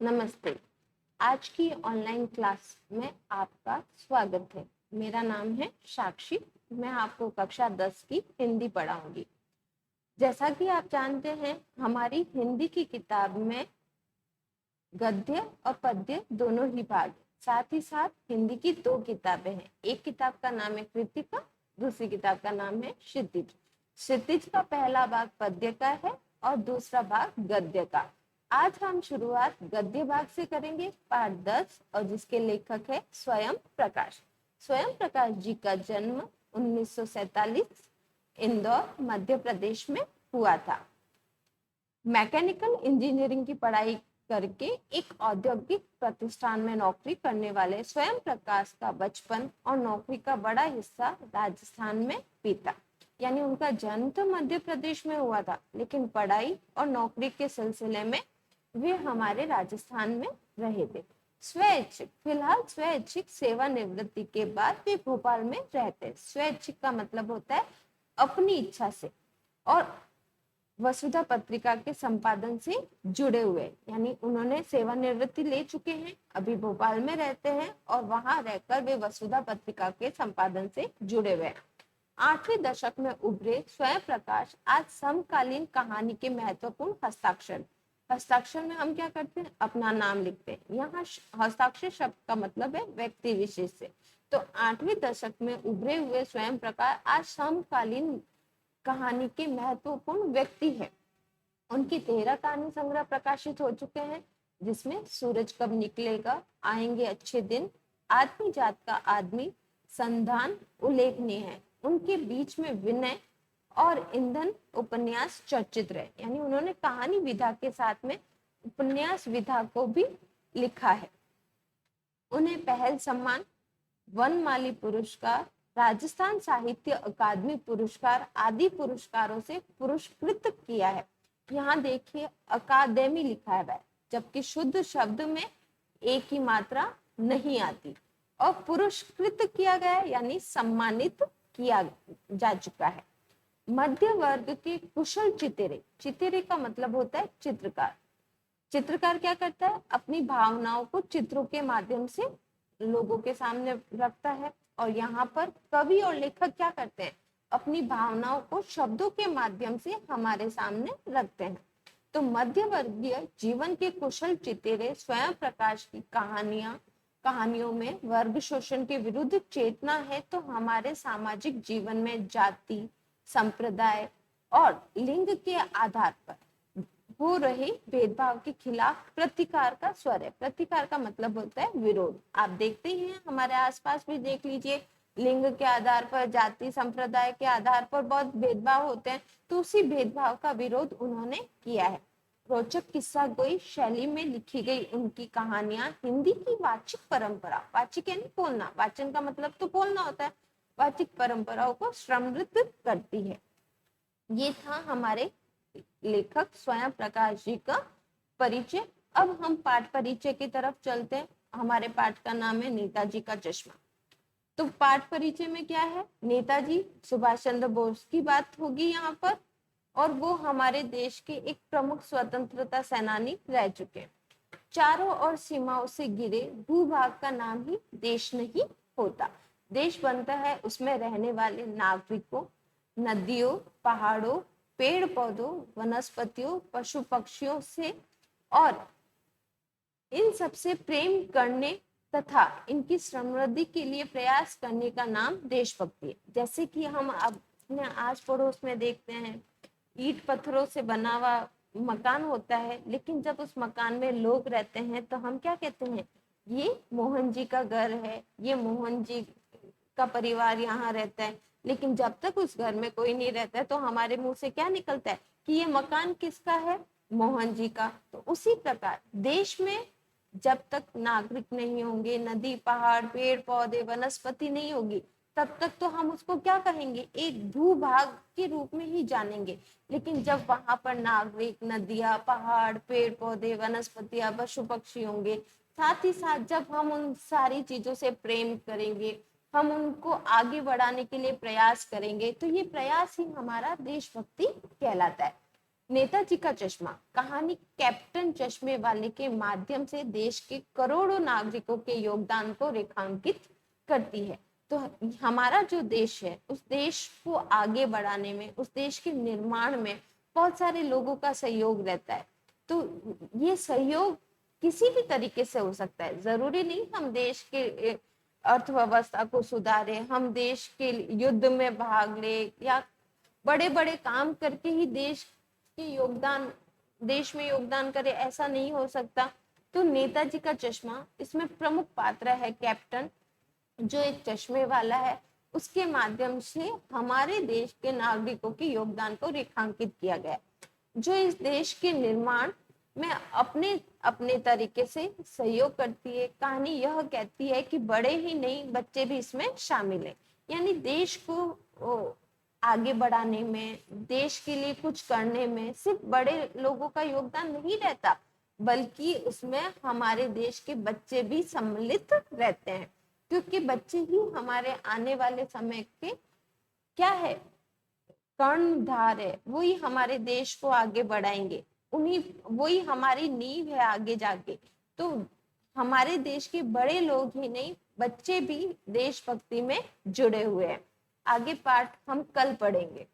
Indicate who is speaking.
Speaker 1: नमस्ते। आज की ऑनलाइन क्लास में आपका स्वागत है। मेरा नाम है साक्षी। मैं आपको कक्षा 10 की हिंदी पढ़ाऊंगी। जैसा कि आप जानते हैं, हमारी हिंदी की किताब में गद्य और पद्य दोनों ही भाग हैं। साथ ही साथ हिंदी की दो किताबें हैं। एक किताब का नाम है कृतिका, दूसरी किताब का नाम है क्षितिज। क्षितिज का पहला भाग पद्य का है और दूसरा भाग गद्य का। आज हम शुरुआत गद्य भाग से करेंगे, पाठ 10, और जिसके लेखक है स्वयं प्रकाश। स्वयं प्रकाश जी का जन्म 1947 इंदौर मध्य प्रदेश में हुआ था। मैकेनिकल इंजीनियरिंग की पढ़ाई करके एक औद्योगिक प्रतिष्ठान में नौकरी करने वाले स्वयं प्रकाश का बचपन और नौकरी का बड़ा हिस्सा राजस्थान में बीता। यानी उनका जन्म तो मध्य प्रदेश में हुआ था, लेकिन पढ़ाई और नौकरी के सिलसिले में वे हमारे राजस्थान में रहे थे। स्वैच्छिक, फिलहाल स्वैच्छिक सेवानिवृत्ति के बाद वे भोपाल में रहते। स्वैच्छिक का मतलब होता है अपनी इच्छा से, और वसुधा पत्रिका के संपादन से जुड़े हुए, यानी उन्होंने सेवानिवृत्ति ले चुके हैं, अभी भोपाल में रहते हैं और वहां रहकर वे वसुधा पत्रिका के संपादन से जुड़े हुए। 8वें दशक में उभरे स्वयं प्रकाश आज समकालीन कहानी के महत्वपूर्ण हस्ताक्षर। हस्ताक्षर में हम क्या करते हैं, अपना नाम लिखते हैं। यहाँ हस्ताक्षर शब्द का मतलब है व्यक्ति विशेष से। तो 8वें दशक में उभरे हुए स्वयं प्रकाश आज समकालीन कहानी के महत्वपूर्ण व्यक्ति है। उनकी 13 कहानी संग्रह प्रकाशित हो चुके हैं, जिसमें सूरज कब निकलेगा, आएंगे अच्छे दिन, आदमी जात का आदमी, संधान उल्लेखनीय है। उनके बीच में विनय और ईंधन उपन्यास चर्चित रहे, यानी उन्होंने कहानी विधा के साथ में उपन्यास विधा को भी लिखा है। उन्हें पहल सम्मान, वनमाली पुरस्कार, राजस्थान साहित्य अकादमी पुरस्कार आदि पुरस्कारों से पुरस्कृत किया है। यहाँ देखिए अकादमी लिखा है, जबकि शुद्ध शब्द में एक ही मात्रा नहीं आती। और पुरस्कृत किया गया है, यानी सम्मानित किया जा चुका है। मध्य वर्ग के कुशल चितेरे, चितेरे का मतलब होता है चित्रकार। चित्रकार क्या करता है, अपनी भावनाओं को चित्रों के माध्यम से लोगों के सामने रखता है। और यहाँ पर कवि और लेखक क्या करते हैं, अपनी भावनाओं को शब्दों के माध्यम से हमारे सामने रखते हैं। तो मध्य वर्गीय जीवन के कुशल चितेरे स्वयं प्रकाश की कहानियों में वर्ग शोषण के विरुद्ध चेतना है। तो हमारे सामाजिक जीवन में जाति, संप्रदाय और लिंग के आधार पर हो रहे भेदभाव के खिलाफ प्रतिकार का स्वर है। प्रतिकार का मतलब होता है विरोध। आप देखते ही हैं, हमारे आसपास भी देख लीजिए, लिंग के आधार पर, जाति संप्रदाय के आधार पर बहुत भेदभाव होते हैं। तो उसी भेदभाव का विरोध उन्होंने किया है। रोचक किस्सा गोई शैली में लिखी गई उनकी कहानियां हिंदी की वाचिक परंपरा, वाचिक यानी बोलना, वाचन का मतलब तो बोलना होता है, वाचिक परंपराओं को समृद्ध करती है। ये था हमारे लेखक स्वयं प्रकाश जी का परिचय। अब हम पाठ परिचय की तरफ चलते हैं। हमारे पाठ का नाम है नेताजी का चश्मा। तो पाठ परिचय में क्या है, नेताजी सुभाष चंद्र बोस की बात होगी यहाँ पर, और वो हमारे देश के एक प्रमुख स्वतंत्रता सेनानी रह चुके हैं। चारों ओर सीमाओं से घिरे भूभाग का नाम ही देश नहीं होता। देश बनता है उसमें रहने वाले नागरिकों, नदियों, पहाड़ों, पेड़ पौधों, वनस्पतियों, पशु पक्षियों से, और इन सबसे प्रेम करने तथा इनकी समृद्धि के लिए प्रयास करने का नाम देशभक्ति है। जैसे कि हम अपने आस पड़ोस में देखते हैं, ईंट पत्थरों से बना हुआ मकान होता है, लेकिन जब उस मकान में लोग रहते हैं तो हम क्या कहते हैं, ये मोहन जी का घर है, ये मोहन जी का परिवार यहाँ रहता है। लेकिन जब तक उस घर में कोई नहीं रहता है तो हमारे मुंह से क्या निकलता है कि ये मकान किसका है, मोहन जी का। तो उसी प्रकार देश में जब तक नागरिक नहीं होंगे, नदी, पहाड़, पेड़ पौधे, वनस्पति नहीं होगी, तब तक तो हम उसको क्या कहेंगे, एक भूभाग के रूप में ही जानेंगे। लेकिन जब वहां पर नागरिक, नदियां, पहाड़, पेड़ पौधे, वनस्पतियां, पशु पक्षी होंगे, साथ ही साथ जब हम उन सारी चीजों से प्रेम करेंगे, हम उनको आगे बढ़ाने के लिए प्रयास करेंगे, तो ये प्रयास ही हमारा देशभक्ति कहलाता है। नेताजी का चश्मा कहानी कैप्टन चश्मे वाले के माध्यम से देश के करोड़ों नागरिकों के योगदान को रेखांकित करती है। तो हमारा जो देश है, उस देश को आगे बढ़ाने में, उस देश के निर्माण में बहुत सारे लोगों का सहयोग रहता है। तो ये सहयोग किसी भी तरीके से हो सकता है। जरूरी नहीं हम देश के अर्थव्यवस्था को सुधारे, हम देश के युद्ध में भाग ले या बड़े बड़े काम करके ही देश में योगदान करे, ऐसा नहीं हो सकता। तो नेताजी का चश्मा इसमें प्रमुख पात्र है। कैप्टन जो एक चश्मे वाला है, उसके माध्यम से हमारे देश के नागरिकों के योगदान को रेखांकित किया गया, जो इस देश के निर्माण में अपने अपने तरीके से सहयोग करती है। कहानी यह कहती है कि बड़े ही नहीं, बच्चे भी इसमें शामिल है। यानी देश को आगे बढ़ाने में, देश के लिए कुछ करने में सिर्फ बड़े लोगों का योगदान नहीं रहता, बल्कि उसमें हमारे देश के बच्चे भी सम्मिलित रहते हैं, क्योंकि बच्चे ही हमारे आने वाले समय के क्या है, कर्णधार है। वही हमारे देश को आगे बढ़ाएंगे, वही हमारी नींव है आगे जाके। तो हमारे देश के बड़े लोग ही नहीं, बच्चे भी देशभक्ति में जुड़े हुए हैं। आगे पाठ हम कल पढ़ेंगे।